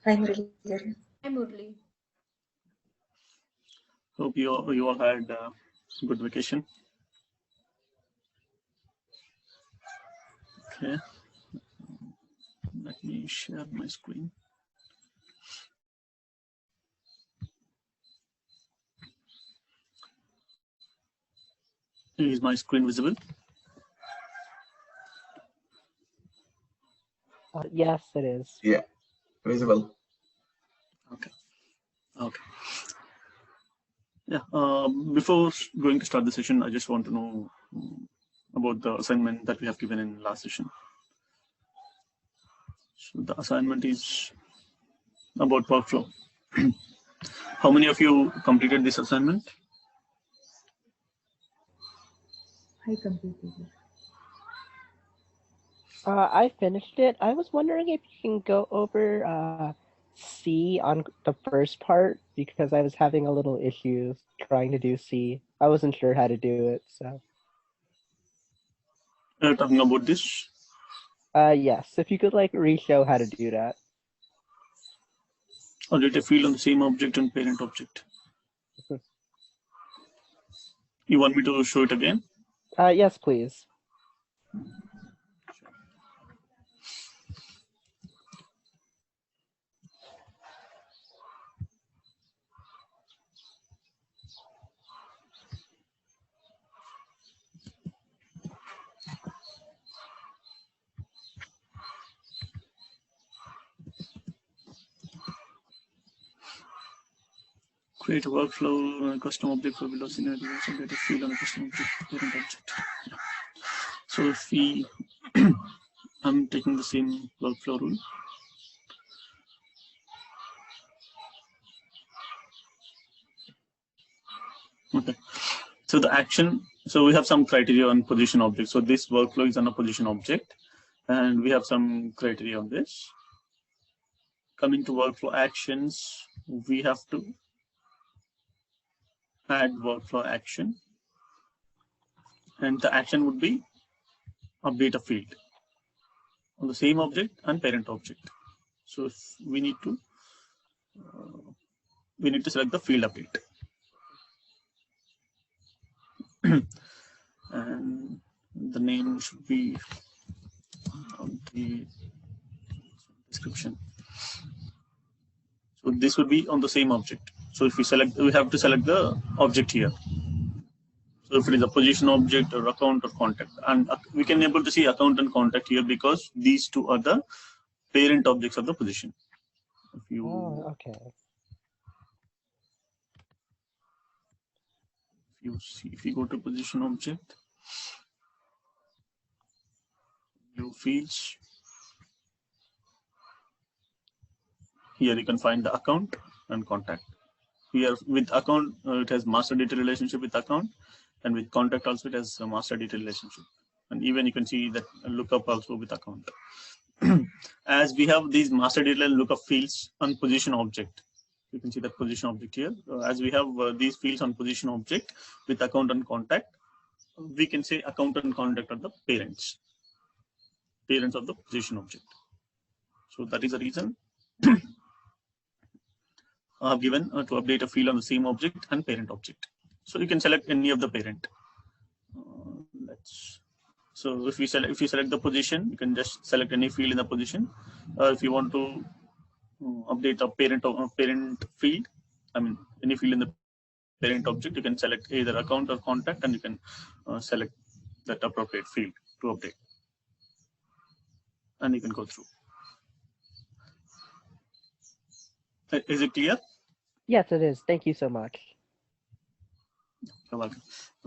Hi, Murali. Hi, Murli. Hope you all had a good vacation. Okay, let me share my screen. Is my screen visible? Yes, it is. Yeah, visible. Okay. Okay. Yeah. Before going to start the session, I just want to know about the assignment that we have given in last session. So the assignment is about workflow. How many of you completed this assignment? I completed it. I finished it. I was wondering if you can go over C on the first part because I was having a little issues trying to do C. I wasn't sure how to do it, so. Talking about this. Yes, if you could like re-show how to do that. Or did a field on the same object and parent object? You want me to show it again? Yes, please. Create a workflow, custom object for below scenario, so get a field on a custom object, parent object. Yeah. So if we, I'm taking the same workflow rule. Okay. So the action, so we have some criteria on position object. So this workflow is on a position object, and we have some criteria on this. Coming to workflow actions, we have to add workflow action, and the action would be update a field on the same object and parent object. So if we need to select the field update. And the name should be on the description. So this would be on the same object. So if we select, we have to select the object here. So if it is a position object or account or contact, and we can able to see account and contact here because these two are the parent objects of the position. If you, okay. If you see, if you go to position object, new fields, here you can find the account and contact. Here with account, it has master data relationship with account, and with contact also it has a master data relationship. And even you can see that lookup also with account. As we have these master data and lookup fields on position object, you can see that position object here. As we have these fields on position object with account and contact, we can say account and contact are the parents of the position object. So that is the reason I have given to update a field on the same object and parent object. So you can select any of the parent. So if you select the position, you can just select any field in the position. If you want to update a parent field, I mean any field in the parent object, you can select either account or contact, and you can select that appropriate field to update, and you can go through. Is it clear? Yes, it is. Thank you so much. You're welcome.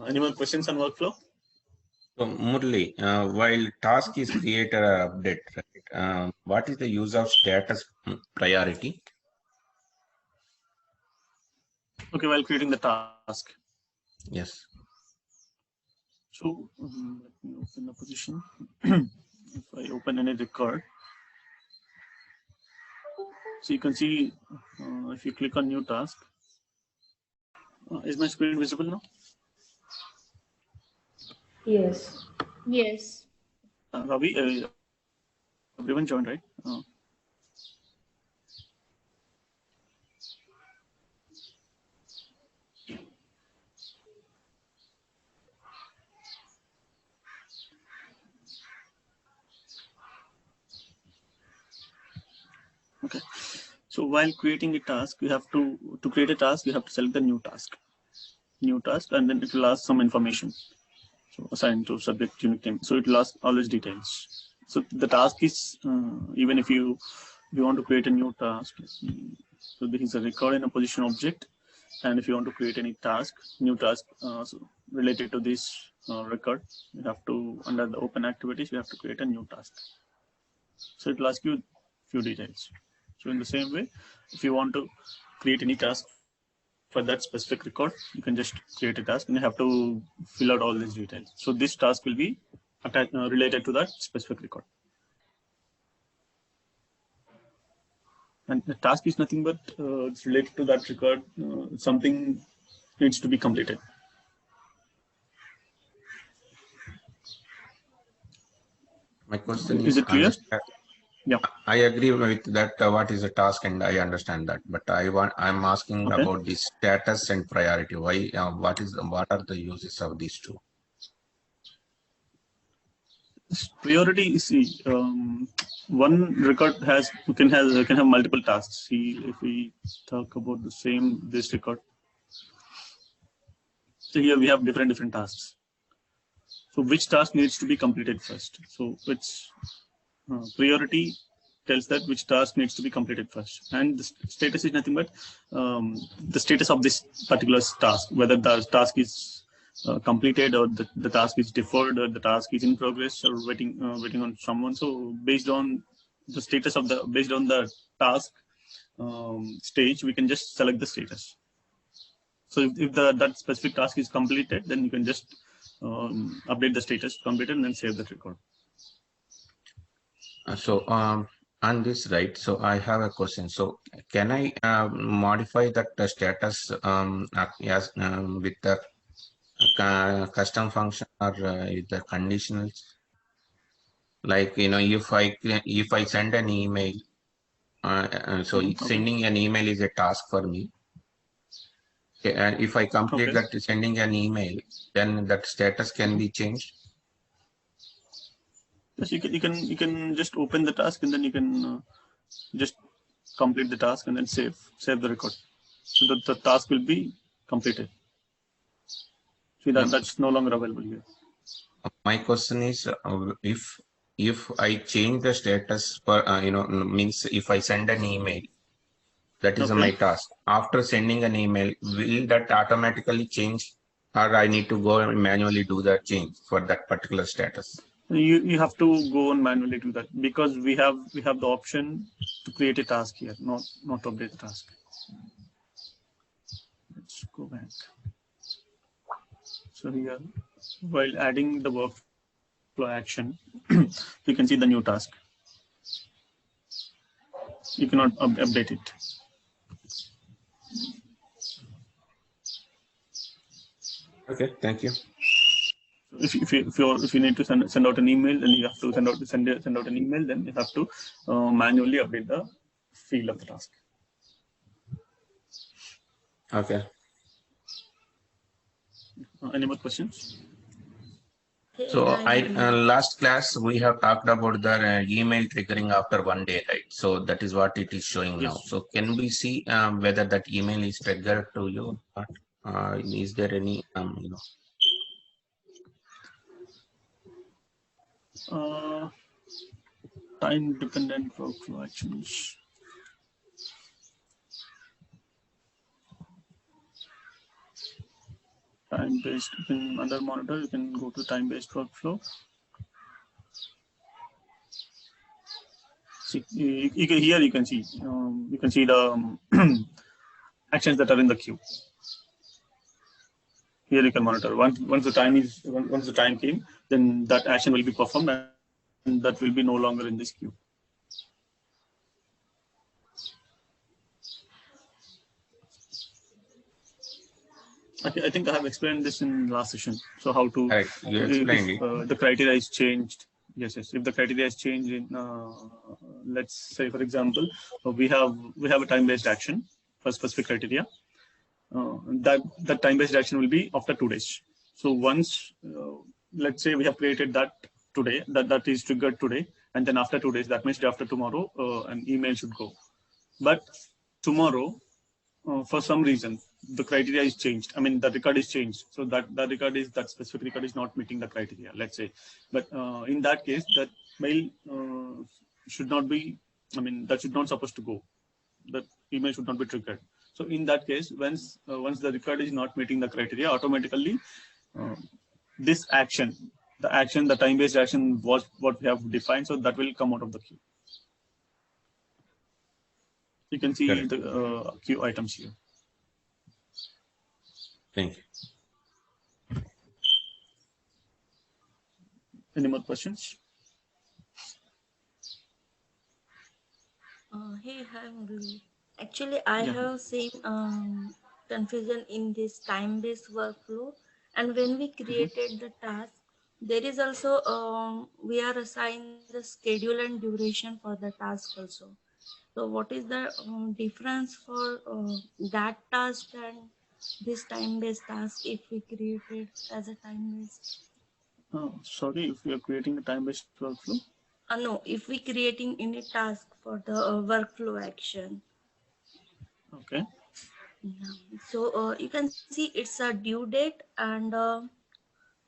Any more questions on workflow? So Murli, while task is created or update, right, what is the use of status priority? Okay, while creating the task. Yes. So let me open the position. If I open any record, so you can see if you click on new task, is my screen visible now? Yes. Yes. Ravi, everyone joined, right? Okay. So while creating a task, you have to create a task, you have to select the new task, and then it will ask some information. So assigned to subject unique name. So it will ask all these details. So the task is, even if you want to create a new task, so this is a record in a position object. And if you want to create any task, new task so related to this record, you have to, under the open activities, you have to create a new task. So it will ask you few details. So in the same way, if you want to create any task for that specific record, you can just create a task and you have to fill out all these details. So this task will be related to that specific record. And the task is nothing but it's related to that record. Something needs to be completed. My question Is it clear? Yeah. I agree with that. What is a task, and I understand that. But I'm asking Okay. about the status and priority. Why? What are the uses of these two? Priority is one record can have multiple tasks. See, if we talk about this record, so here we have different tasks. So which task needs to be completed first? So it's priority tells that which task needs to be completed first, and the status is nothing but the status of this particular task, whether the task is completed or the task is deferred or the task is in progress or waiting on someone. So based on the status of based on the task stage, we can just select the status. So if that specific task is completed, then you can just update the status completed and then save that record. So on this, right? So I have a question. So can I modify that status as with the custom function or with the conditionals? Like, if I send an email, sending an email is a task for me. And if I complete that sending an email, then that status can be changed. Yes, you can just open the task and then you can just complete the task and then save the record, so that the task will be completed. See that's no longer available here. My question is, if I change the status for means if I send an email, that is my task. After sending an email, will that automatically change, or I need to go and manually do that change for that particular status? You have to go and manually do that, because we have the option to create a task here, not to update the task. Let's go back. So here, while adding the workflow action, you can see the new task. You cannot update it. Okay, thank you. If you need to send out an email, then you have to send out an email. Then you have to manually update the field of the task. Okay. Any more questions? So last class we have talked about the email triggering after 1 day, right? So that is what it is showing now. So can we see whether that email is triggered to you? Is there any time dependent workflow actions. Time based, under monitor, you can go to time based workflow. See, here you can see the actions that are in the queue. Here you can monitor. Once the time came, then that action will be performed, and that will be no longer in this queue. I think I have explained this in last session. So how to you explained if the criteria is changed. Yes. If the criteria is changed in, let's say for example, we have a time-based action for specific criteria. That time-based action will be after 2 days. So once, let's say we have created that today, that is triggered today, and then after 2 days, that means after tomorrow, an email should go. but tomorrow, for some reason, the criteria is changed. I mean, the record is changed. So that specific record is not meeting the criteria, let's say. But in that case, that mail should not be, I mean, that should not supposed to go. That email should not be triggered. So in that case, once the record is not meeting the criteria, automatically this action, the time-based action was what we have defined, so that will come out of the queue. You can see Correct. the queue items here. Thank you. Any more questions? Hey, hi, Murali. Actually, I Yeah. have same confusion in this time-based workflow. And when we created the task, there is also we are assigned the schedule and duration for the task also. So, what is the difference for that task and this time-based task if we create it as a time-based? Sorry, if we are creating a time-based workflow. No, if we creating any task for the workflow action. Okay. Yeah. So you can see it's a due date and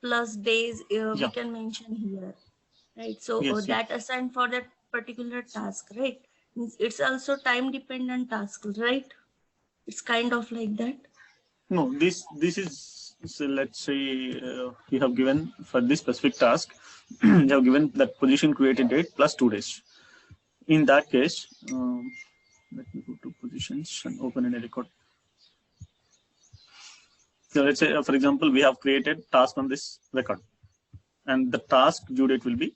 plus days we Yeah. can mention here, right? So Yes, that yes. assigned for that particular task, right? It's also time dependent task, right? It's kind of like that. No, this is, so let's say you have given for this specific task, you have given that position created date plus 2 days. In that case, let me go to positions and open any record. So let's say, for example, we have created task on this record, and the task due date will be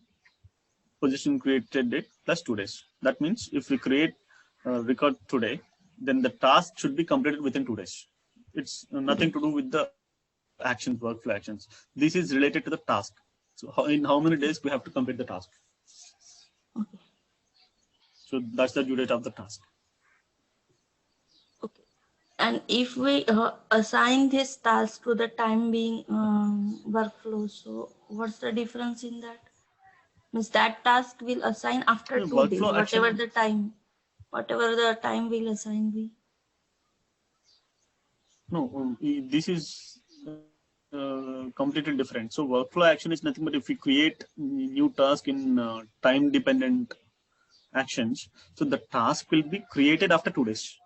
position created date plus 2 days. That means if we create a record today, then the task should be completed within 2 days. It's nothing to do with the actions, workflow actions. This is related to the task. So in how many days we have to complete the task. Okay. So that's the due date of the task. Okay. And if we assign this task to the time being workflow, so what's the difference in that? Means that task will assign after Yeah, 2 days, workflow whatever action. whatever the time will assign be. No, this is completely different. So workflow action is nothing but if we create new task in time dependent actions, so the task will be created after 2 days.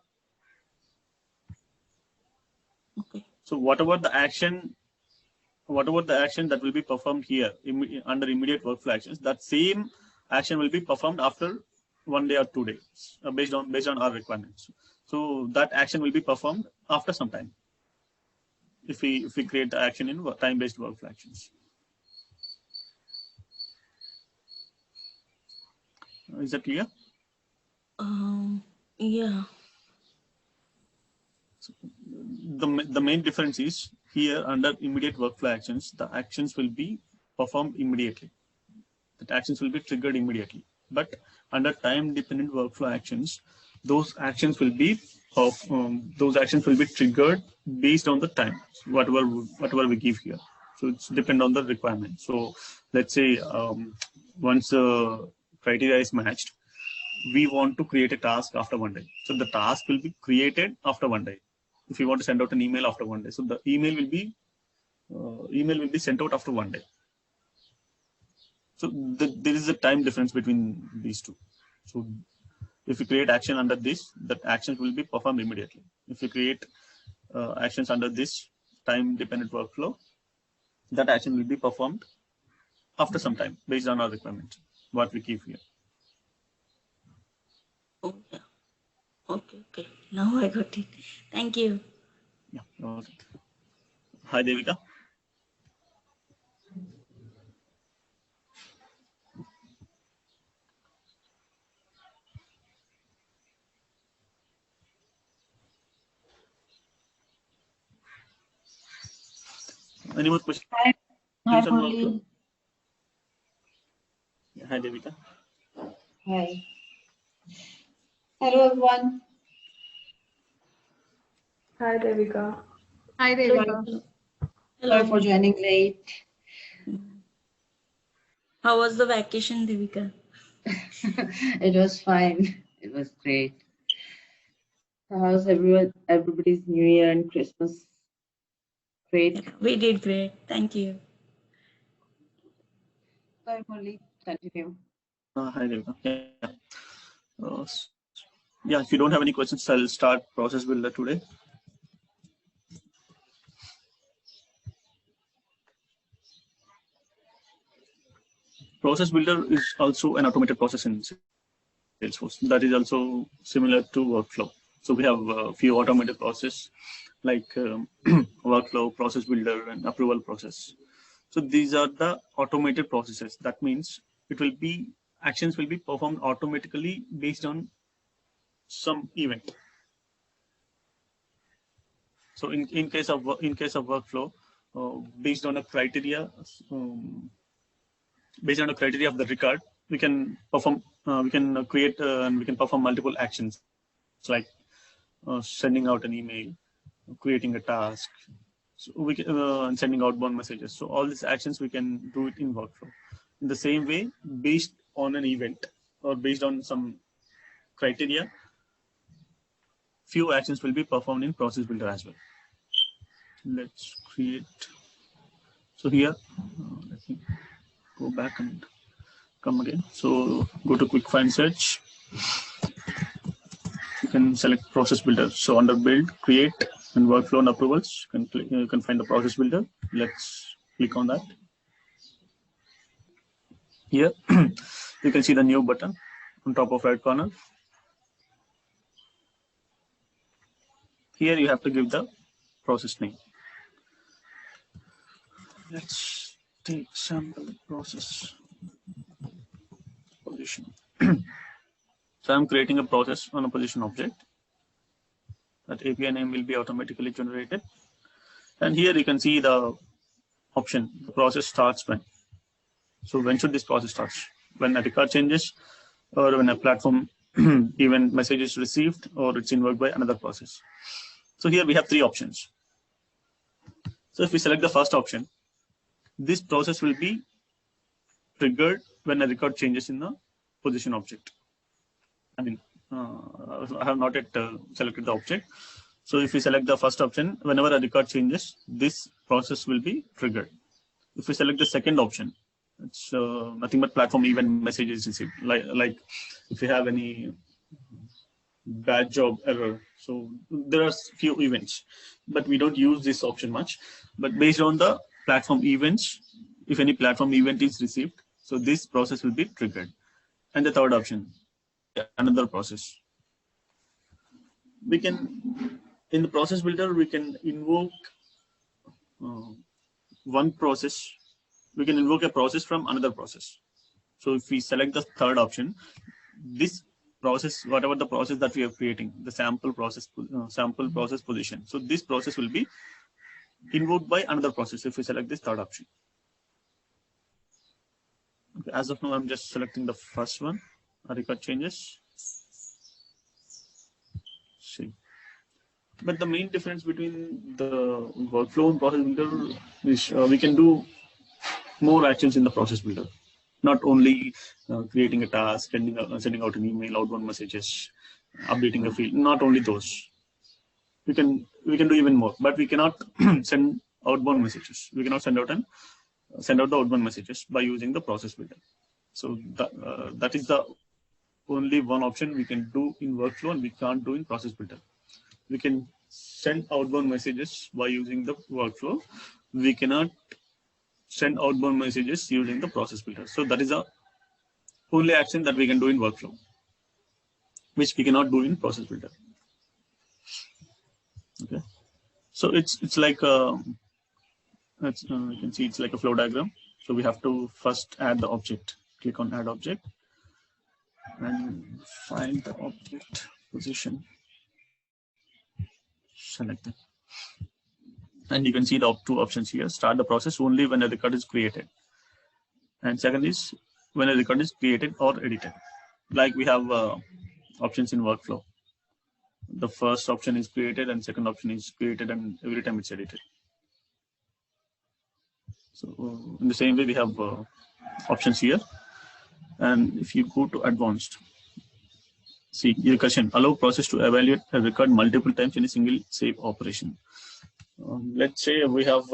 Okay. So whatever the action that will be performed here under immediate workflow actions, that same action will be performed after 1 day or 2 days based on our requirements. So that action will be performed after some time if we create the action in time-based workflow actions. Is that clear? Yeah. So the main difference is here under immediate workflow actions, the actions will be performed immediately. The actions will be triggered immediately. But under time-dependent workflow actions, those actions will be triggered based on the time, whatever we give here. So it's depend on the requirement. So let's say once the criteria is matched, we want to create a task after 1 day. So the task will be created after 1 day. If you want to send out an email after 1 day, so the email will be sent out after 1 day. So there is a time difference between these two. So if you create action under this, that actions will be performed immediately. If you create actions under this time-dependent workflow, that action will be performed after some time based on our requirement, what we give here. Oh, yeah. Okay. Now I got it. Thank you. Yeah. Okay. Hi, Devika. Any more questions? Hi, on Murli. workflow? Yeah, hi, Devika. Hi. Hello, everyone. Hi, Devika. Hi, Hello. Devika. Sorry for joining late. How was the vacation, Devika? It was fine. It was great. How's everybody's New Year and Christmas? Great. We did great. Thank you. Sorry, Murli, continue. Hi, Devika. Yeah. Yeah, if you don't have any questions, I'll start Process Builder today. Process Builder is also an automated process in Salesforce that is also similar to workflow. So we have a few automated processes like workflow, process builder, and approval process. So these are the automated processes. That means actions will be performed automatically based on some event. So in case of workflow, based on a criteria of the record, we can perform, create, and we can perform multiple actions, like sending out an email, creating a task, so we can, and sending outbound messages. So all these actions we can do it in workflow. In the same way, based on an event or based on some criteria, few actions will be performed in Process Builder as well. Let's create. So here, let me go back and come again. So go to Quick Find Search. You can select Process Builder. So under Build, Create, and Workflow and Approvals, you can find the Process Builder. Let's click on that. Here, you can see the new button on top of right corner. Here you have to give the process name. Let's take sample process position. So I'm creating a process on a position object. That API name will be automatically generated. And here you can see the option, the process starts when. So when should this process start? When a record changes, or when a platform event message is received, or it's invoked by another process. So here we have three options. So if we select the first option, this process will be triggered when a record changes in the position object. I mean, I have not yet selected the object. So if we select the first option, whenever a record changes, this process will be triggered. If we select the second option, it's nothing but platform event messages received. Like if you have any bad job error. So there are few events, but we don't use this option much. But based on the platform events, if any platform event is received, so this process will be triggered. And the third option, another process. We can, in the Process Builder, we can invoke one process. We can invoke a process from another process. So if we select the third option, this process, whatever the process that we are creating, the sample process position. So this process will be invoked by another process if we select this third option. Okay, as of now, I'm just selecting the first one. Record changes. See. But the main difference between the workflow and Process Builder is we can do more actions in the Process Builder. Not only creating a task, sending out an email, outbound messages, updating a field. Not only those. We can do even more, but we cannot send outbound messages. We cannot send out the outbound messages by using the Process Builder. So that is the only one option we can do in workflow, and we can't do in Process Builder. We can send outbound messages by using the workflow. We cannot send outbound messages using the Process Builder. So that is the only action that we can do in workflow, which we cannot do in Process Builder. Okay, so it's like you can see it's like a flow diagram. So we have to first add the object. Click on Add Object and find the object position. Select it. And you can see the two options here. Start the process only when a record is created. And second is when a record is created or edited. Like we have options in workflow. The first option is created and second option is created, and every time it's edited. So in the same way, we have options here. And if you go to advanced, See, recursion allow process to evaluate a record multiple times in a single save operation. Let's say we have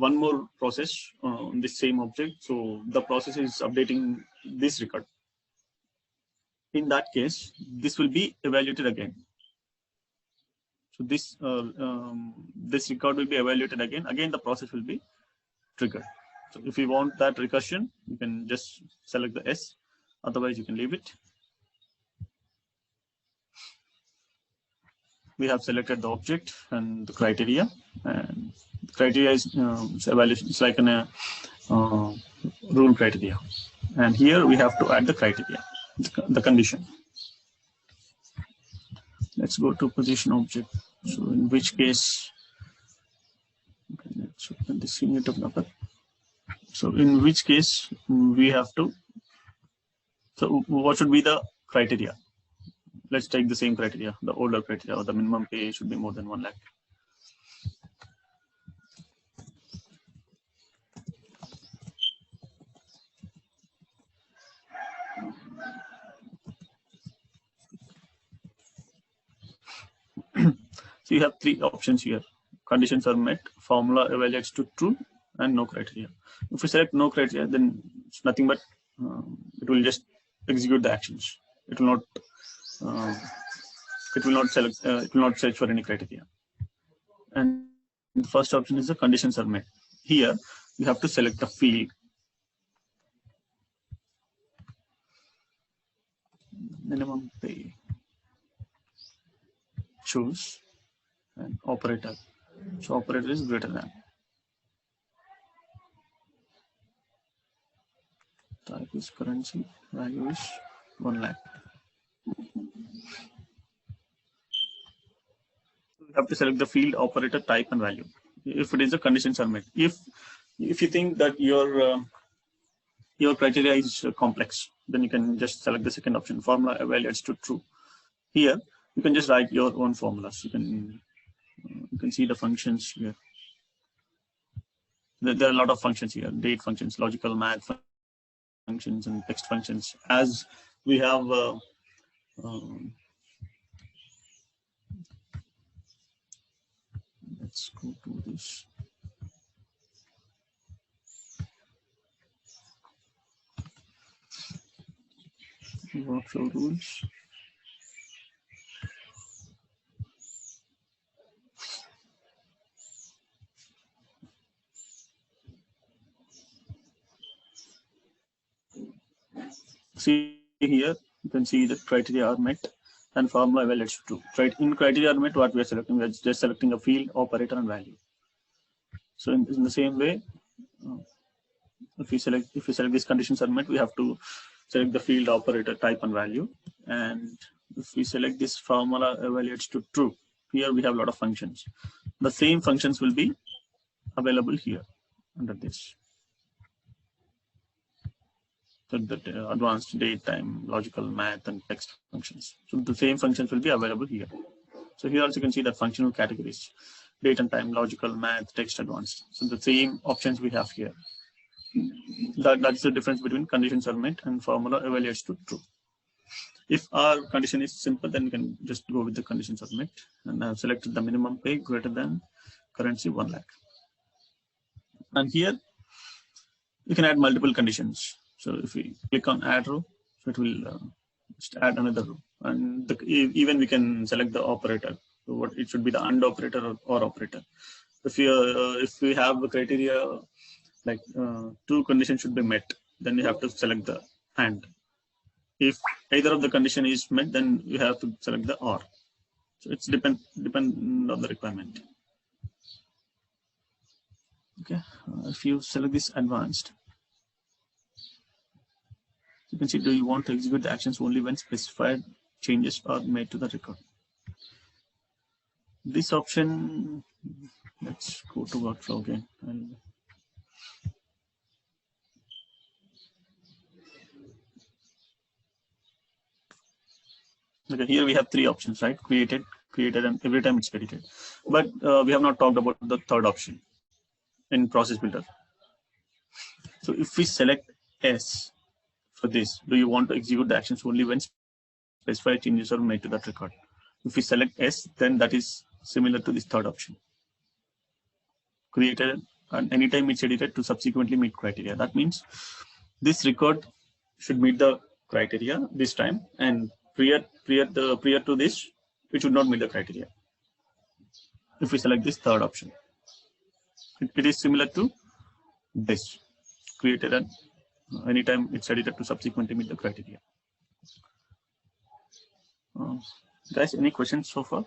one more process on the same object. So the process is updating this record. In that case, this will be evaluated again. So this this record will be evaluated again. Again, the process will be triggered. So if you want that recursion, you can just select the S. Otherwise, you can leave it. We have selected the object and the criteria, and the criteria is evaluation. It's like an rule criteria, and here we have to add the criteria, the condition. Let's go to position object. So in which case, okay, let's open the senior developer. So in which case we have to. So what should be the criteria? Let's take the same criteria, the older criteria, or the minimum pay should be more than 1 lakh. So you have 3 options here. Conditions are met, formula evaluates to true, and no criteria. If we select no criteria, then it's nothing but it will just execute the actions. It will not select. It will not search for any criteria. And the first option is the conditions are met. Here you have to select the field. Minimum pay. Choose and operator. So operator is greater than. Type is currency. Value is 1 lakh. You have to select the field, operator, type, and value. If it is the conditions are met. If you think that your criteria is complex, then you can just select the second option. Formula evaluates to true. Here you can just write your own formulas. You can see the functions here. There are a lot of functions here: date functions, logical math functions, and text functions. As we have let's go to this. Workflow rules. See here, you can see the criteria are met and formula evaluates to true. Right? In criteria are met, what we are selecting, we are just selecting a field, operator, and value. So in the same way, if we select these conditions are met, we have to select the field, operator, type, and value. And if we select this formula evaluates to true, here we have a lot of functions. The same functions will be available here under this. So the advanced date, time, logical, math, and text functions. So the same functions will be available here. So here also you can see that functional categories: date and time, logical, math, text, advanced. So the same options we have here. That's the difference between conditions are met and formula evaluates to true. If our condition is simple, then we can just go with the conditions are met, and I have selected the minimum pay greater than currency 1 lakh. And here you can add multiple conditions. So if we click on add row, so it will just add another row, and even we can select the operator. So what it should be, the AND operator or operator. If we have the criteria like 2 conditions should be met, then you have to select the AND. If either of the condition is met, then you have to select the OR. So it's depend on the requirement. Okay, if you select this advanced, you can see, do you want to execute the actions only when specified changes are made to the record? This option, let's go to workflow again. Okay, here we have 3 options, right? Created, and every time it's edited. But we have not talked about the third option in process builder. So if we select S for this, do you want to execute the actions only when specified changes are made to that record. If we select yes, then that is similar to this third option. Created and anytime it's edited to subsequently meet criteria. That means this record should meet the criteria this time, and prior to this, it should not meet the criteria. If we select this third option, it is similar to this, created and anytime it's edited to subsequently meet the criteria. Guys, any questions so far?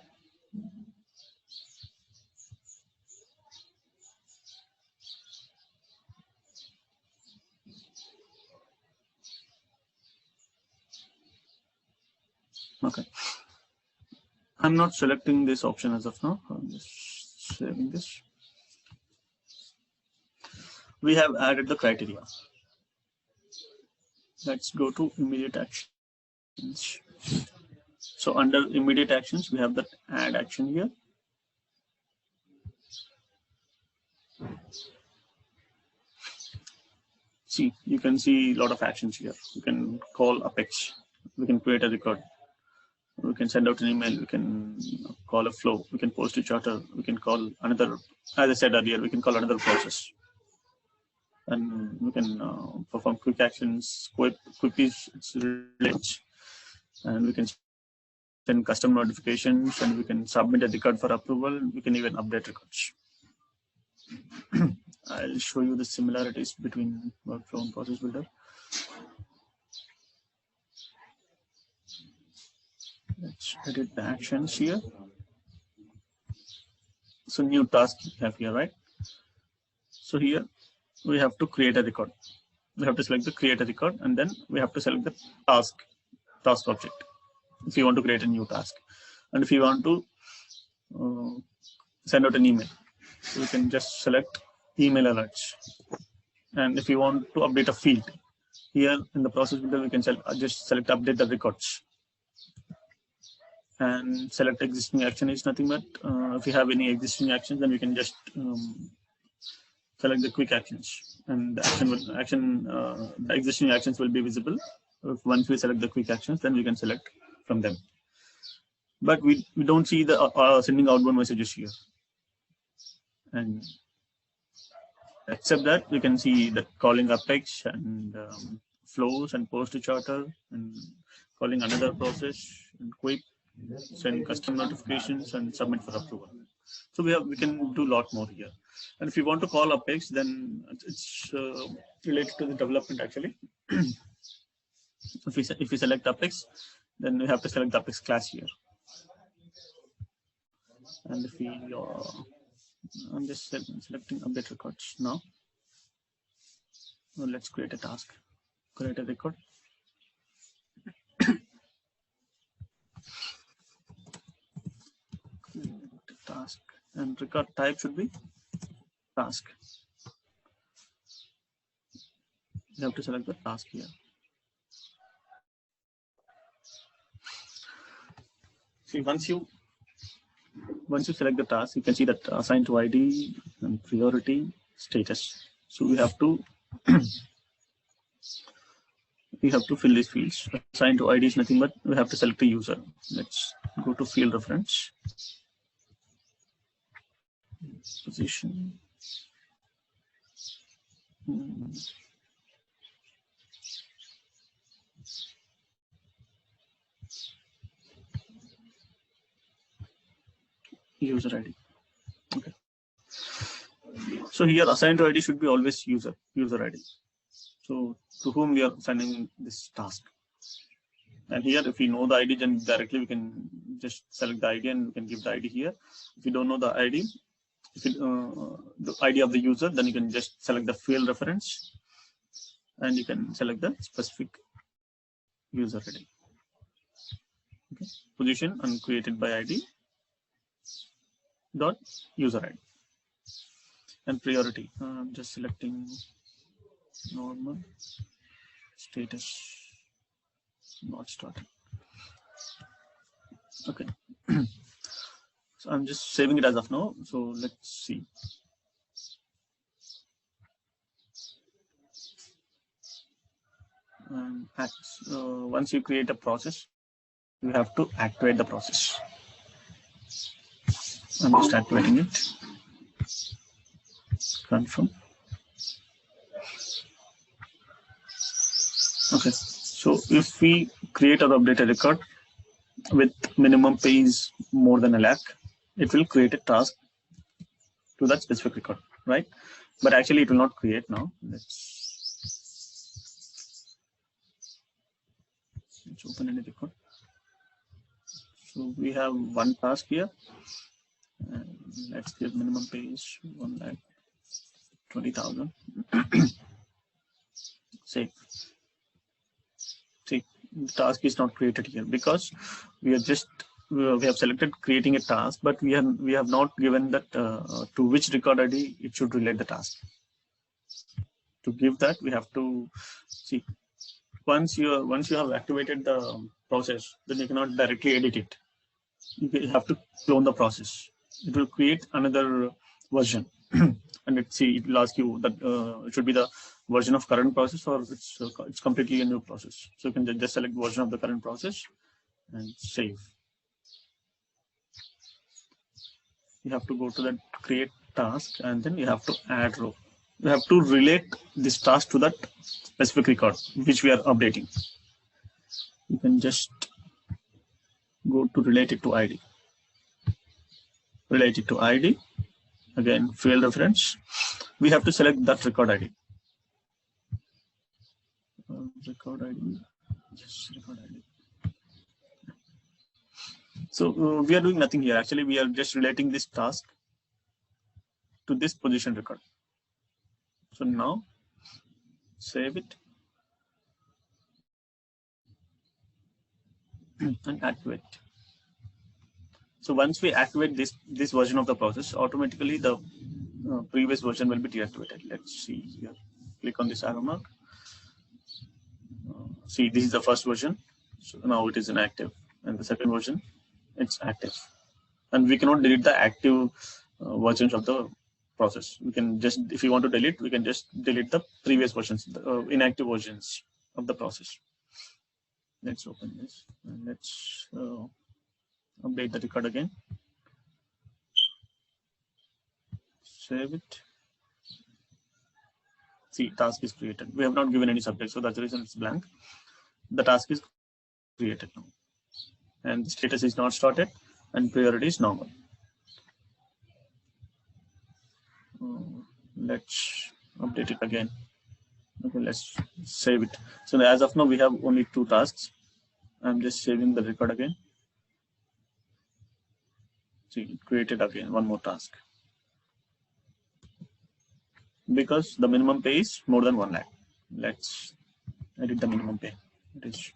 Okay. I'm not selecting this option as of now. I'm just saving this. We have added the criteria. Let's go to immediate actions. So under immediate actions, we have that add action here. See, you can see a lot of actions here. You can call Apex. We can create a record. We can send out an email. We can call a flow. We can post a charter. We can call another, as I said earlier, we can call another process. And we can perform quick actions, quickies, it's relates. And we can send custom notifications, and we can submit a record for approval. We can even update records. I'll show you the similarities between workflow and process builder. Let's edit the actions here. So new task we have here, right? So here we have to create a record. We have to select the create a record, and then we have to select the task object if you want to create a new task. And if you want to send out an email, so we can just select email alerts. And if you want to update a field, here in the process builder, we can just select update the records. And select existing action is nothing but if you have any existing actions, then we can just select the quick actions, and the the existing actions will be visible. Once we select the quick actions, then we can select from them. But we don't see the sending outbound messages here. And except that we can see that calling Apex and flows and post to charter and calling another process and quick, send custom notifications and submit for approval. So we can do a lot more here. And if you want to call Apex, then it's related to the development actually. If we select Apex, then we have to select the Apex class here. And if we, I'm just selecting update records now. Well, let's create a task, create a record. Task, and record type should be task. You have to select the task here. See, once you select the task, you can see that assigned to ID and priority status. So we have to fill these fields. Assigned to ID is nothing but we have to select the user. Let's go to field reference. Position. User ID. Okay. So here assigned to ID should be always user ID. So to whom we are assigning this task. And here, if we know the ID, then directly we can just select the ID and we can give the ID here. If you don't know the ID, the ID of the user, then you can just select the field reference and you can select the specific user ID. Okay. Position and created by ID dot user ID. And priority, I'm just selecting normal, status not started. Okay. So I'm just saving it as of now. So let's see. Once you create a process, we have to activate the process. I'm just activating it. Confirm. Okay, so if we create or update a record with minimum pay is more than 1 lakh, it will create a task to that specific record, right? But actually it will not create now. Let's open any record. So we have one task here. And let's give minimum pay is 1,20,000. Save. See, the task is not created here because we are just we have selected creating a task, but we have not given that to which record ID it should relate the task. To give that, we have to see once you have activated the process, then you cannot directly edit it. You have to clone the process. It will create another version, and it will ask you that it should be the version of current process or it's completely a new process. So you can just select version of the current process and save. You have to go to that create task and then you have to add row. You have to relate this task to that specific record which we are updating. You can just go to relate it to ID. Relate it to ID. Again, field reference. We have to select that record ID. Record ID. Yes, record ID. So we are doing nothing here. Actually, we are just relating this task to this position record. So now save it and activate. So once we activate this version of the process, automatically the previous version will be deactivated. Let's see here. Click on this arrow mark. See, this is the first version. So now it is inactive, and the second version, it's active. And we cannot delete the active versions of the process. We can just, if you want to delete, we can just delete the previous versions, the inactive versions of the process. Let's open this and let's update the record again. Save it. See, task is created. We have not given any subject, so that's the reason it's blank. The task is created now. And the status is not started and priority is normal. Let's update it again. Okay, let's save it. So as of now, we have only 2 tasks. I'm just saving the record again. See, it created again one more task. Because the minimum pay is more than 1 lakh. Let's edit the minimum pay. It is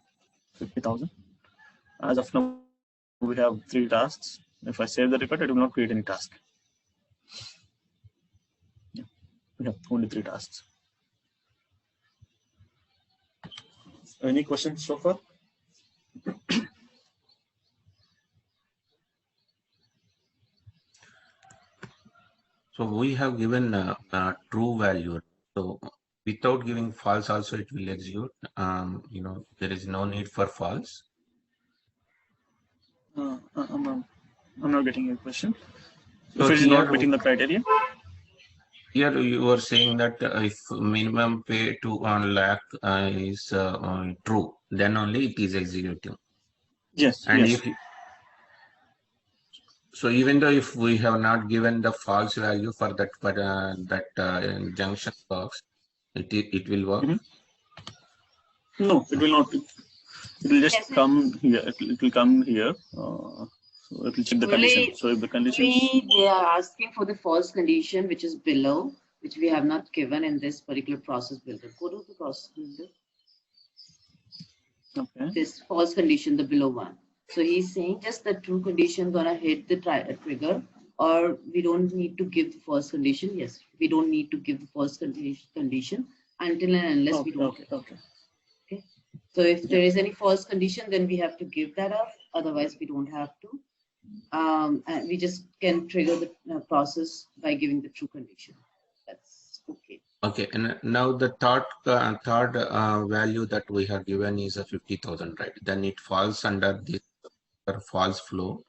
50,000. As of now, we have 3 tasks. If I save the record, it will not create any task. Yeah, we have only 3 tasks. Any questions so far? So we have given a true value. So without giving false also it will execute. There is no need for false. I'm not getting your question. So if it is not meeting the criteria? Here you are saying that if minimum pay to 1 lakh is true, then only it is executing. Yes. And yes. So even though if we have not given the false value for that junction box, it will work. Mm-hmm. No, it will not. It will just come here. It will come here. So it will check the condition. So if the condition, they are asking for the false condition which is below, which we have not given in this particular process builder. Go to the process builder. Okay. This false condition, the below one. So he's saying just the true condition gonna hit the trigger, or we don't need to give the false condition. Yes, we don't need to give the false condition until and unless we don't. Okay. So if there is any false condition, then we have to give that up. Otherwise, we don't have to. And we just can trigger the process by giving the true condition. That's okay. Okay, and now the third value that we have given is a 50,000, right? Then it falls under this false flow.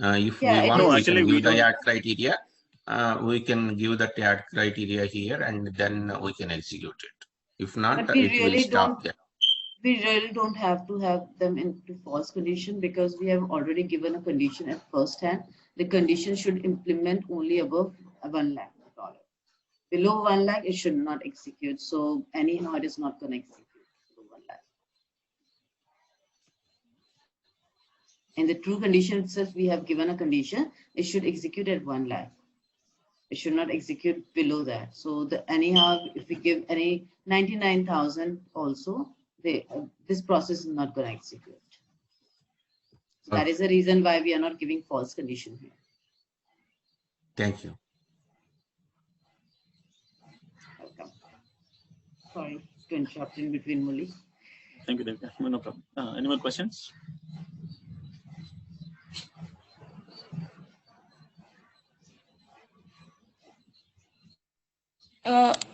If Yeah, we it want, No, we is. actually, can we give the don't. add criteria. We can give that add criteria here, and then we can execute it. If not, But we it will really stop don't. there. We really don't have to have them into false condition because we have already given a condition at first hand. The condition should implement only above 1 lakh dollar. Below 1 lakh, it should not execute. So anyhow, it is not going to execute below 1 lakh. In the true condition itself, we have given a condition. It should execute at 1 lakh. It should not execute below that. So the anyhow, if we give any 99,000 also, this process is not going to execute. So that Okay. is the reason why we are not giving false condition here. Thank you. Welcome. Sorry to interrupt in between, Muli. Thank you, Devika. No problem. Any more questions?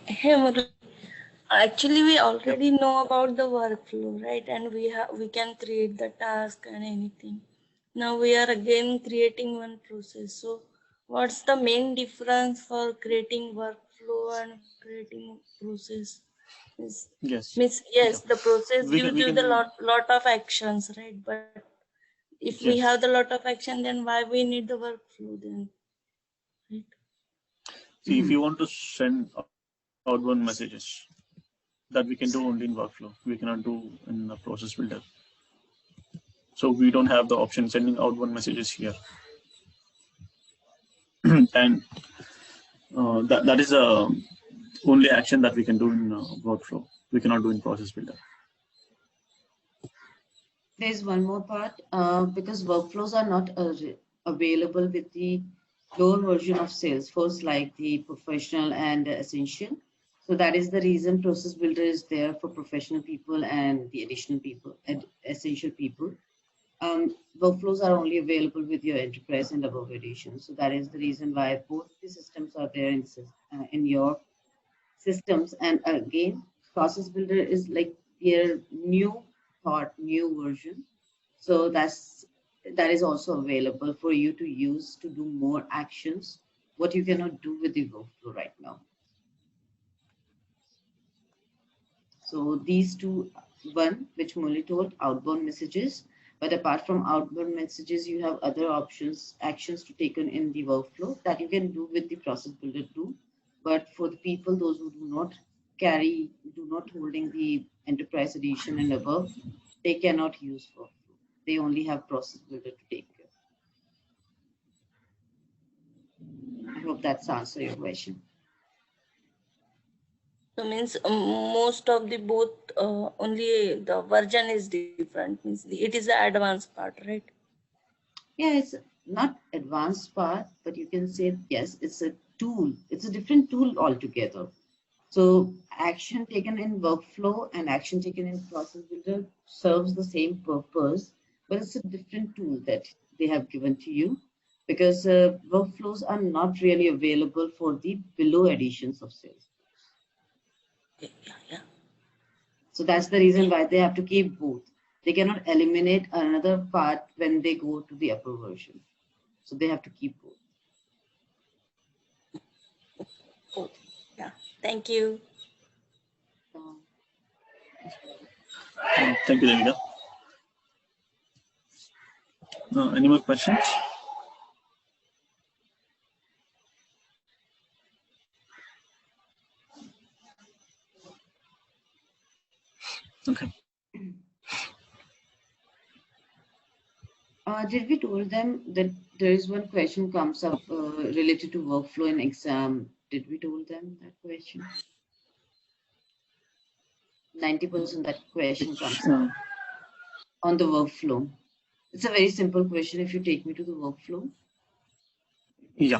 Hey, Murali, actually, we already know about the workflow, right? And we can create the task and anything. Now we are again creating one process. So, what's the main difference for creating workflow and creating process? Yes. Means yes, Yeah. the process We gives you the can. lot of actions, right? But if we Yes. have the lot of action, then why we need the workflow then, right? See, if you want to send outbound messages, that we can do only in workflow. We cannot do in the process builder. So we don't have the option sending outbound messages here. And that is the only action that we can do in workflow. We cannot do in process builder. There's one more part because workflows are not available with the lower version of Salesforce like the professional and essential. So that is the reason process builder is there for professional people and the additional people and essential people. Workflows are only available with your enterprise and above edition. So that is the reason why both the systems are there in your systems. And again, process builder is like their new thought, new version. So that is also available for you to use to do more actions, what you cannot do with the workflow right now. So these two, one which Molly told, outbound messages, but apart from outbound messages, you have other options, actions to take on in the workflow that you can do with the process builder too. But for the people, those who do not holding the enterprise edition and above, they cannot use workflow. They only have process builder to take care. I hope that's answer your question. So means most of the both only the version is different. Means it is the advanced part, right? Yeah, it's not advanced part, but you can say yes, it's a tool. It's a different tool altogether. So action taken in workflow and action taken in process builder serves the same purpose, but it's a different tool that they have given to you because workflows are not really available for the below editions of sales. Yeah. So that's the reason why they have to keep both. They cannot eliminate another part when they go to the upper version. So they have to keep both. Yeah. Thank you. Thank you, Devika. Any more questions? Okay. Did we told them that there is one question comes up related to workflow in exam? Did we told them that question? 90% that question comes up on the workflow. It's a very simple question. If you take me to the workflow, Yeah.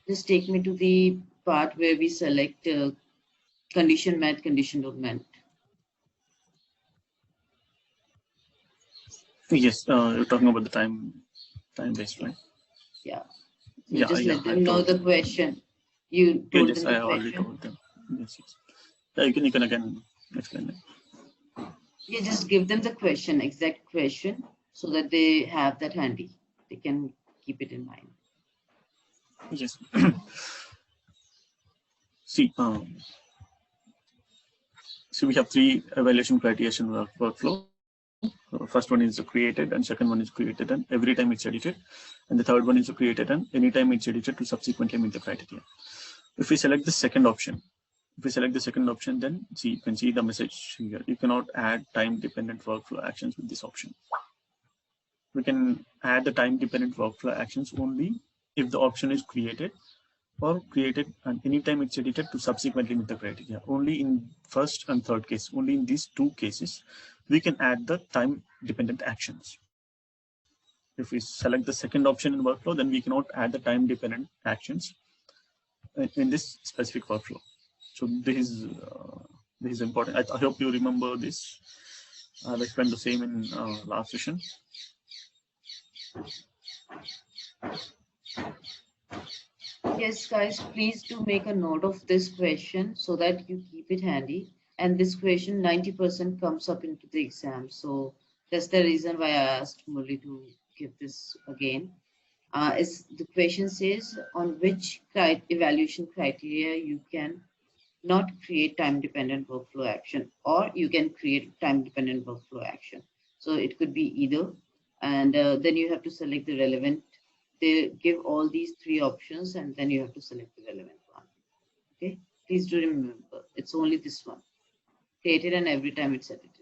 just take me to the part where we select condition met, condition not met. Yes, you're talking about the time based, right? Yeah. Yeah, Just yeah, let them know the question. You Yeah, told yes, them I the already question. told them. Yes. Yeah, you can again explain it. You just give them the question, exact question. so that they have that handy. They can keep it in mind. Yes. See, so we have three evaluation criteria in workflow. First one is created, and second one is created and every time it's edited, and the third one is created and anytime it's edited to subsequently meet the criteria. If we select the second option, then see, you can see the message here. You cannot add time-dependent workflow actions with this option. We can add the time-dependent workflow actions only if the option is created and anytime it's edited to subsequently meet the criteria. Only in first and third case, only in these two cases, we can add the time-dependent actions. If we select the second option in workflow, then we cannot add the time-dependent actions in this specific workflow. So this is important. I hope you remember this. I've explained the same in last session. Yes, guys, please do make a note of this question so that you keep it handy. And this question, 90% comes up into the exam. So that's the reason why I asked Murli to give this again. Is the question says on which evaluation criteria you can not create time-dependent workflow action, or you can create time-dependent workflow action. So it could be either, and then you have to select the relevant. They give all these three options, and then you have to select the relevant one. Okay, please do remember, it's only this one. Created and every time it's edited.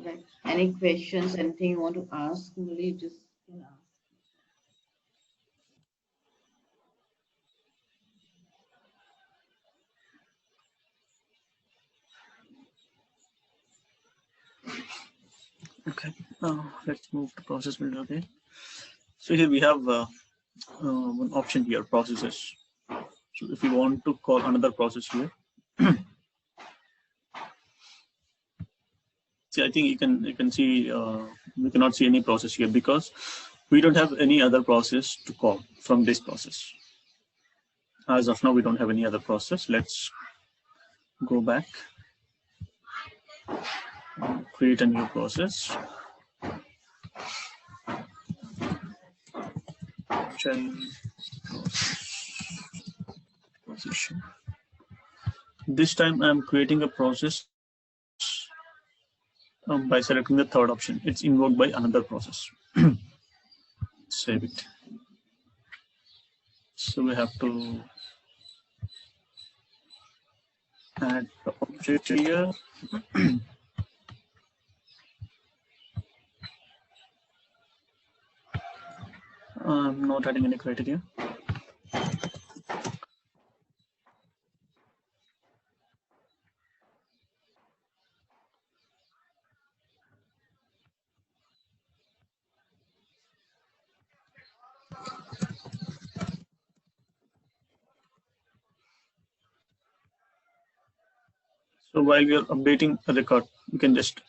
Right. Any questions, anything you want to ask, Murli, just can ask. Okay, let's move to process builder again. So here we have one option here, processes. So if you want to call another process here, see, I think you can see we cannot see any process here because we don't have any other process to call from this process. As of now, we don't have any other process. Let's go back, create a new process. Position. This time I'm creating a process by selecting the third option. It's invoked by another process. Save it. So we have to add the object here. I'm not adding any criteria. So while we are updating a record, we can just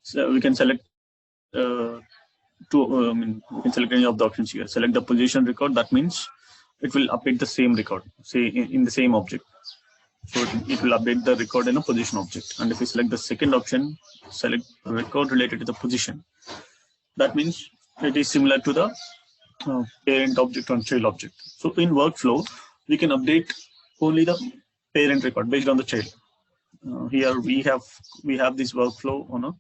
so we can select we can select any of the options here. Select the position record. That means it will update the same record, say in the same object. So it will update the record in a position object. And if we select the second option, select record related to the position. That means it is similar to the parent object and child object. So in workflow, we can update only the parent record based on the child. Here we have this workflow on a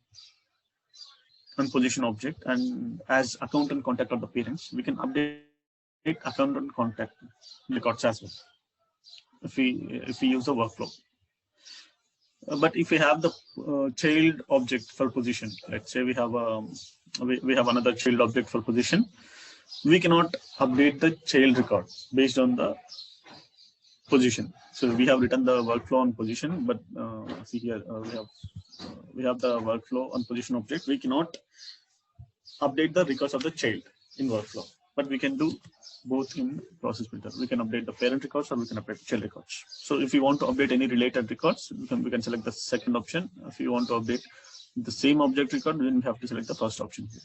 position object, and as account and contact are the parents, we can update account and contact records as well if we use the workflow. But if we have the child object for position, let's say we have another child object for position, we cannot update the child record based on the position. So we have written the workflow on position, but see here we have the workflow on position object. We cannot update the records of the child in workflow, but we can do both in process builder. We can update the parent records or we can update child records. So if you want to update any related records, we can select the second option. If you want to update the same object record, then we have to select the first option here.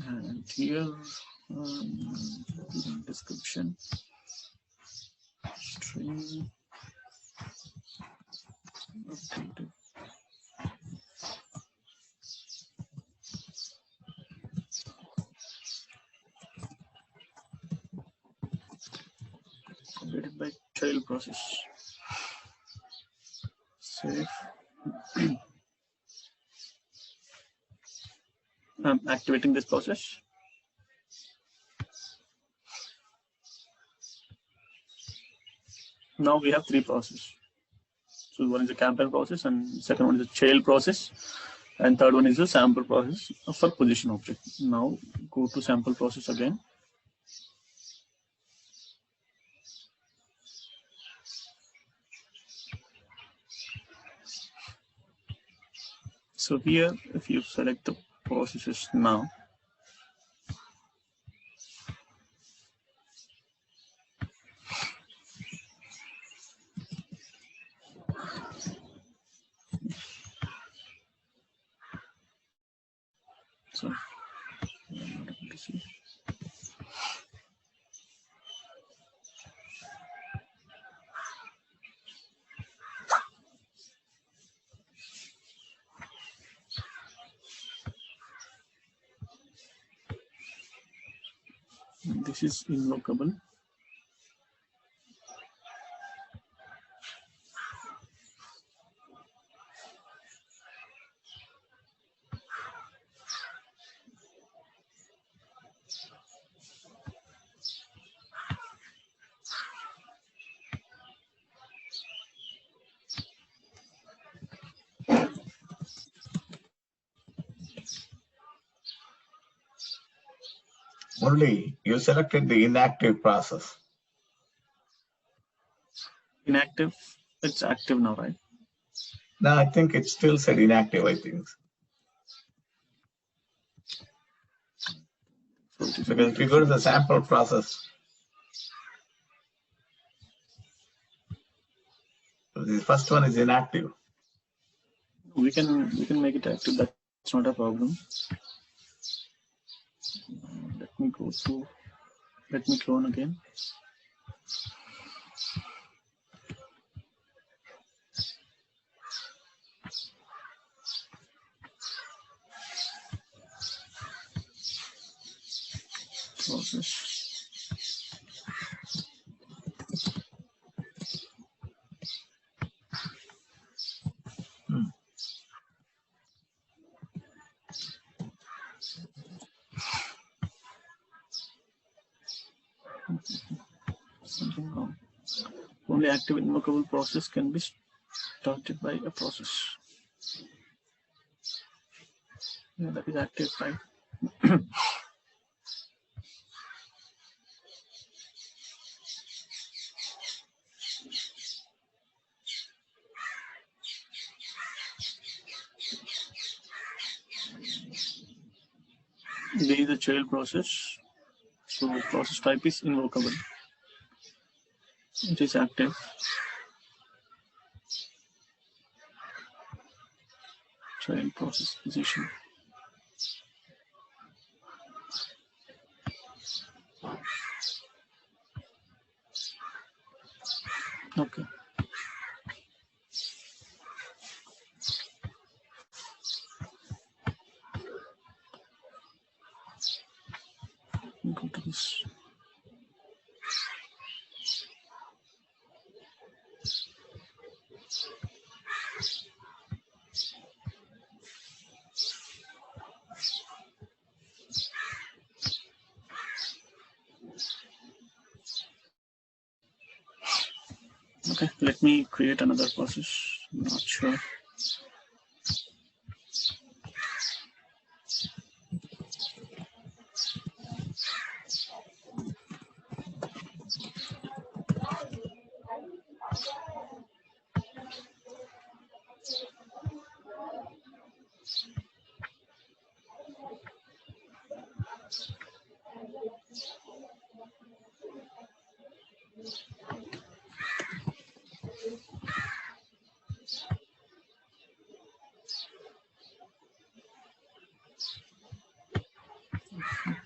And here, description, string, child process. Save. I'm activating this process. Now we have three processes. So one is the campaign process, and second one is the child process, and third one is the sample process for position object. Now go to sample process again. So here, if you select the processes now, so this is invocable. Only you selected the inactive process. Inactive, it's active now, right? No, I think it still said inactive, I think. So it is Because if you go to the sample process, the first one is inactive. we can make it active. That's not a problem. Let me go to, let me clone again. Process. Something wrong. Only active invocable process can be started by a process. Yeah, that is active, right? This is the child process. So process type is invocable. It is active. Child process position. Okay. Go to this. Okay, let me create another process. Not sure.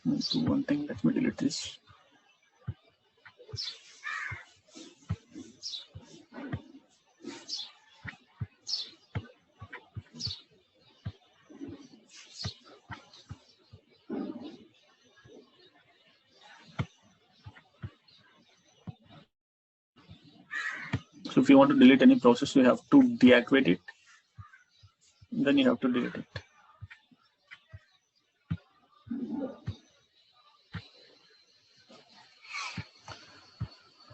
Let's do one thing. Let me delete this. So if you want to delete any process, you have to deactivate it. Then you have to delete it.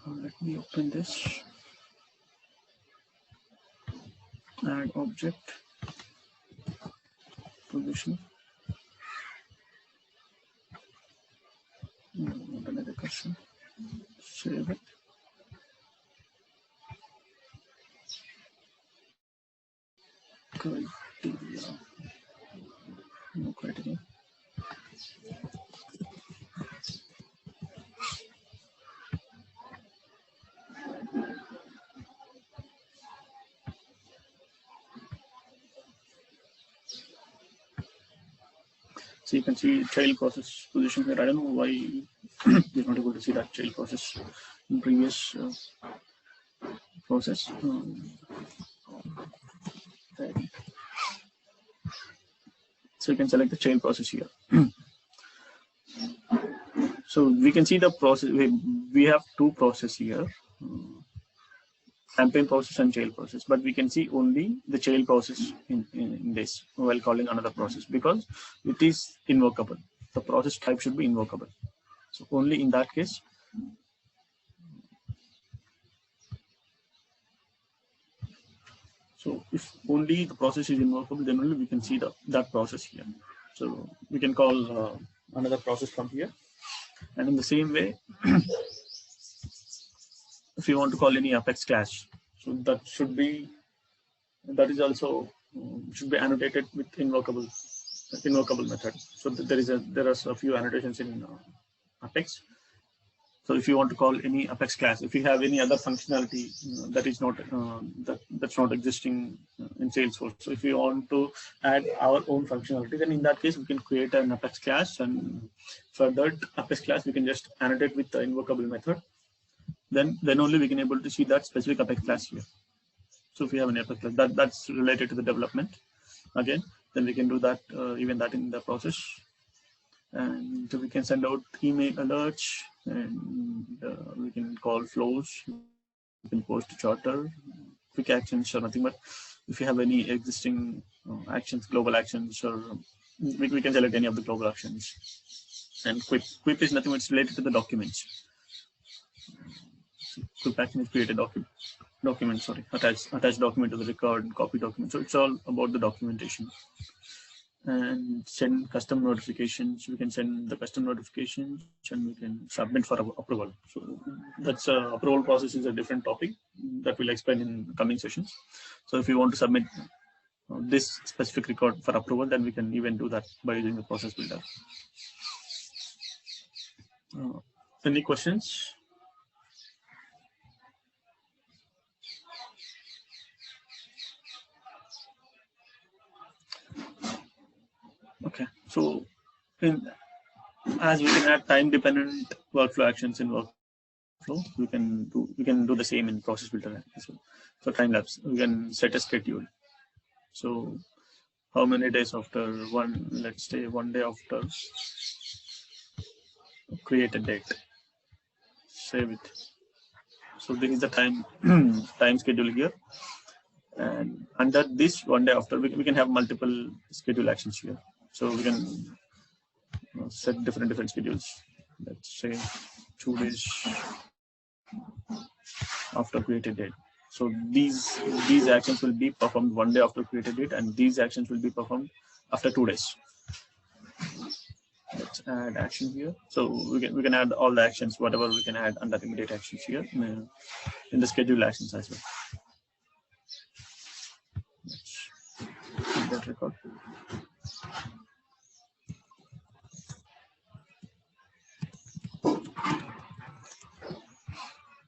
Let me open this. Add object, position. Open a recursion. Save it. Criteria. No criteria. So you can see child process position here. I don't know why you're not able to see that child process in previous process. So you can select the child process here. So we can see the process. We have two processes here. Campaign process and child process, but we can see only the child process in this while calling another process because it is invocable. The process type should be invocable. So only in that case, so if only the process is invocable, then only we can see that process here. So we can call another process from here, and in the same way, if you want to call any Apex class, so that is also should be annotated with invocable method. So there are a few annotations in Apex. So if you want to call any Apex class, if you have any other functionality that is not that's not existing in Salesforce, so if you want to add our own functionality, then in that case we can create an Apex class, and for that Apex class we can just annotate with the invocable method. Then only we can able to see that specific Apex class here. So if we have an Apex class that's related to the development, again, then we can do that even that in the process, and we can send out email alerts, and we can call flows, we can post a charter, quick actions or nothing. But if you have any existing actions, global actions, or we can select any of the global actions. And quip is nothing but it's related to the documents. Quip action is create a document, attach document to the record, copy document. So it's all about the documentation. And send custom notifications. We can send the custom notifications and we can submit for approval. So that's approval process is a different topic that we'll explain in coming sessions. So if you want to submit this specific record for approval, then we can even do that by using the process builder. Any questions? Okay, so as we can add time-dependent workflow actions in workflow, we can do the same in process builder as well. So time lapse, we can set a schedule. So how many days after let's say 1 day after, create a date, save it. So this is the time schedule here, and under this 1 day after, we can have multiple schedule actions here. So we can set different schedules. Let's say 2 days after created date. So these actions will be performed 1 day after created date, and these actions will be performed after 2 days. Let's add action here. So we can add all the actions, whatever we can add under immediate actions here in the schedule actions as well. Let's keep that record.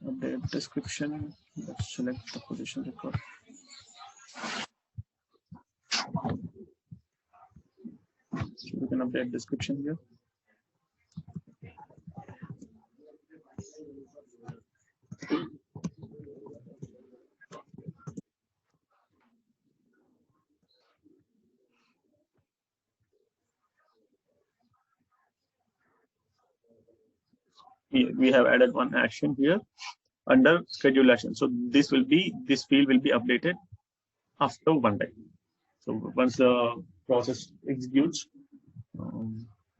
Update description. Let's select the position record. So we can update description here. We have added one action here, under schedule action. So this field will be updated after 1 day. So once the process executes,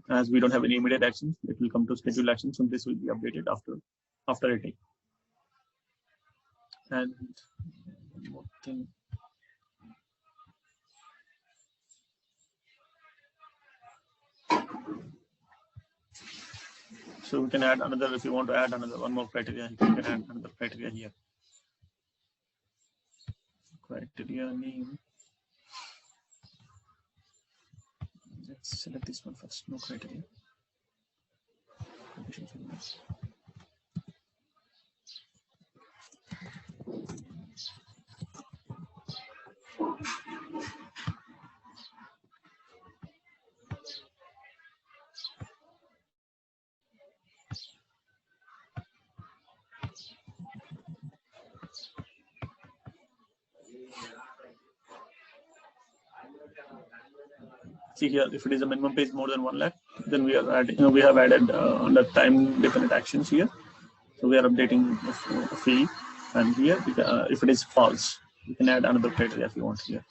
as we don't have any immediate actions, it will come to schedule actions, and this will be updated after a day. And one more thing. So we can add another, if you want to add another one more criteria, you can add another criteria here. Criteria name. Let's select this one first. No criteria. See here, if it is a minimum page more than 1 lakh, then we are adding, we have added under time dependent actions here. So we are updating a field, and here if it is false, you can add another criteria if you want here.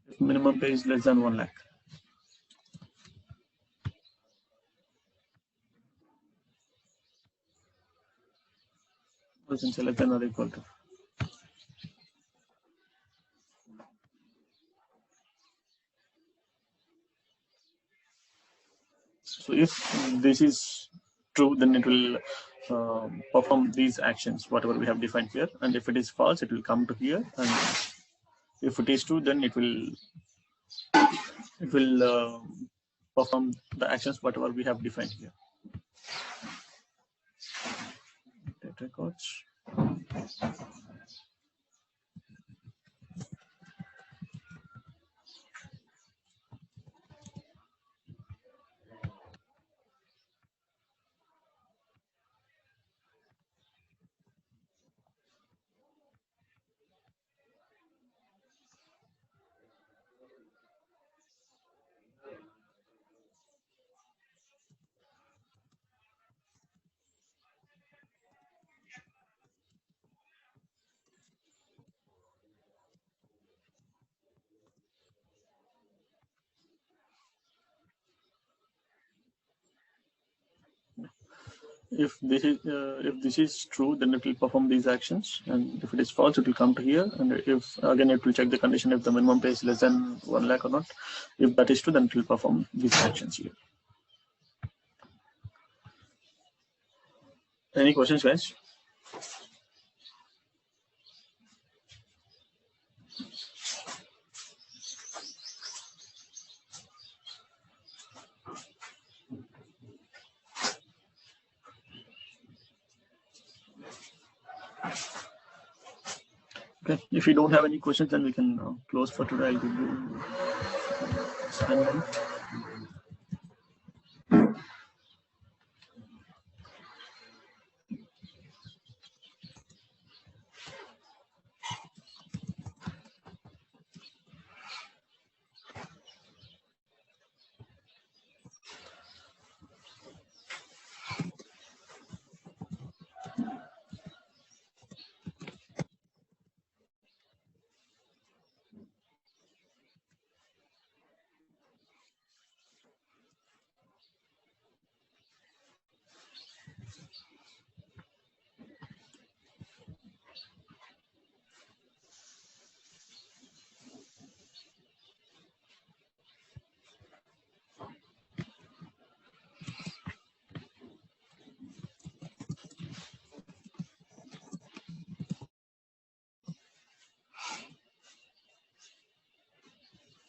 If minimum pay is less than 1 lakh. We can select less than or equal to. So if this is true, then it will perform these actions, whatever we have defined here. And if it is false, it will come to here. And if it is true, then it will perform the actions, whatever we have defined here. Data records. If this is true, then it will perform these actions, and if it is false, it will come to here. And if again, it will check the condition if the minimum pay is less than 1 lakh or not. If that is true, then it will perform these actions here. Any questions, guys? Okay, if you don't have any questions, then we can close for today. I'll give you assignment.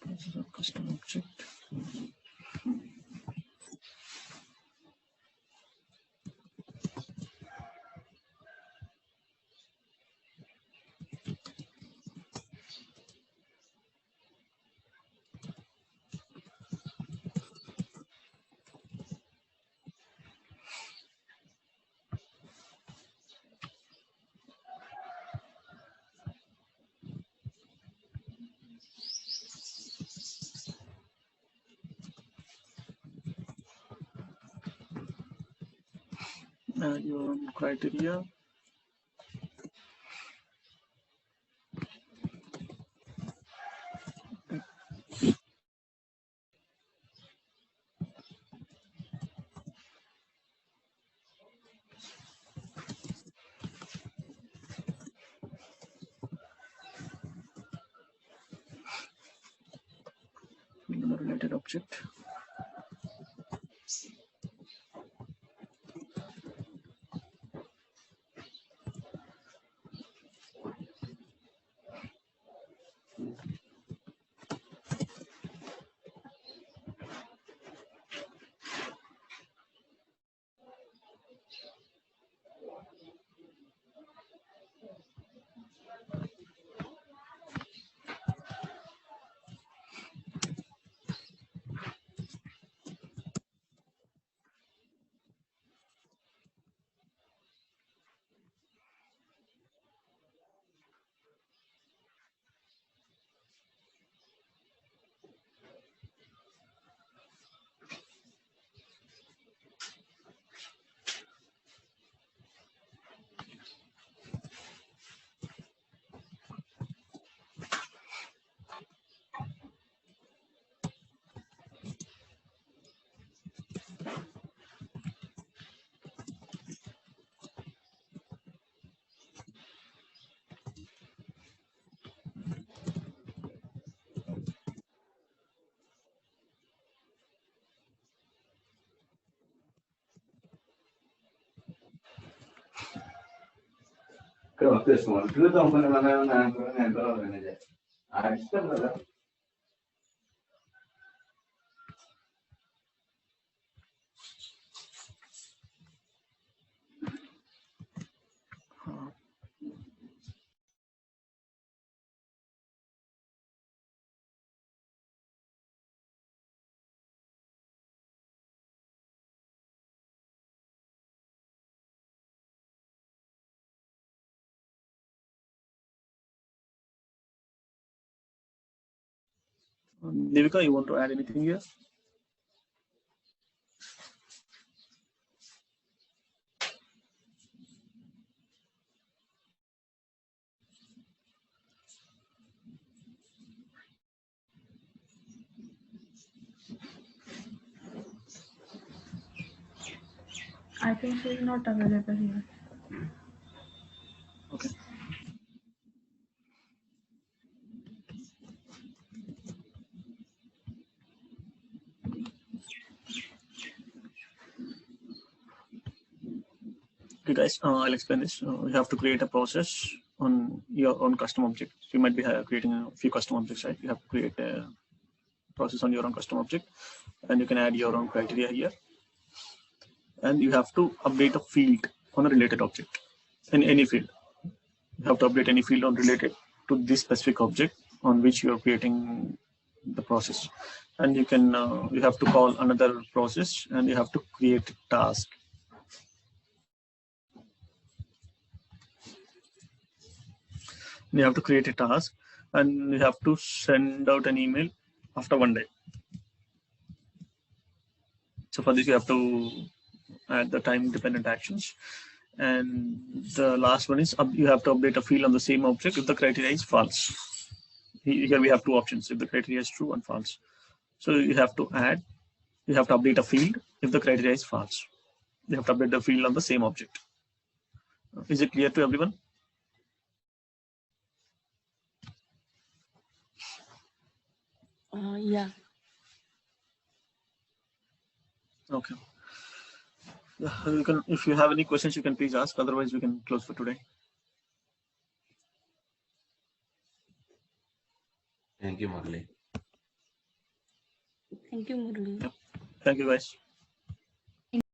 This is a custom object. Add your own criteria. Field on a related object. Devika, you want to add anything here? I think she's not available here. Okay. Okay, guys, I'll explain this. You have to create a process on your own custom object. You might be creating a few custom objects, right? You have to create a process on your own custom object, and you can add your own criteria here. And you have to update a field on a related object in any field. You have to update any field on related to this specific object on which you are creating the process. And you can you have to call another process, and you have to create a task. You have to create a task, and you have to send out an email after 1 day. So for this, you have to add the time dependent actions. And the last one is you have to update a field on the same object if the criteria is false. Here we have two options, if the criteria is true and false. So you have to update a field if the criteria is false. You have to update the field on the same object. Is it clear to everyone? Yeah. Okay. You can, if you have any questions, you can please ask. Otherwise, we can close for today. Thank you, Murali. Thank you, Murali. Yep. Thank you, guys.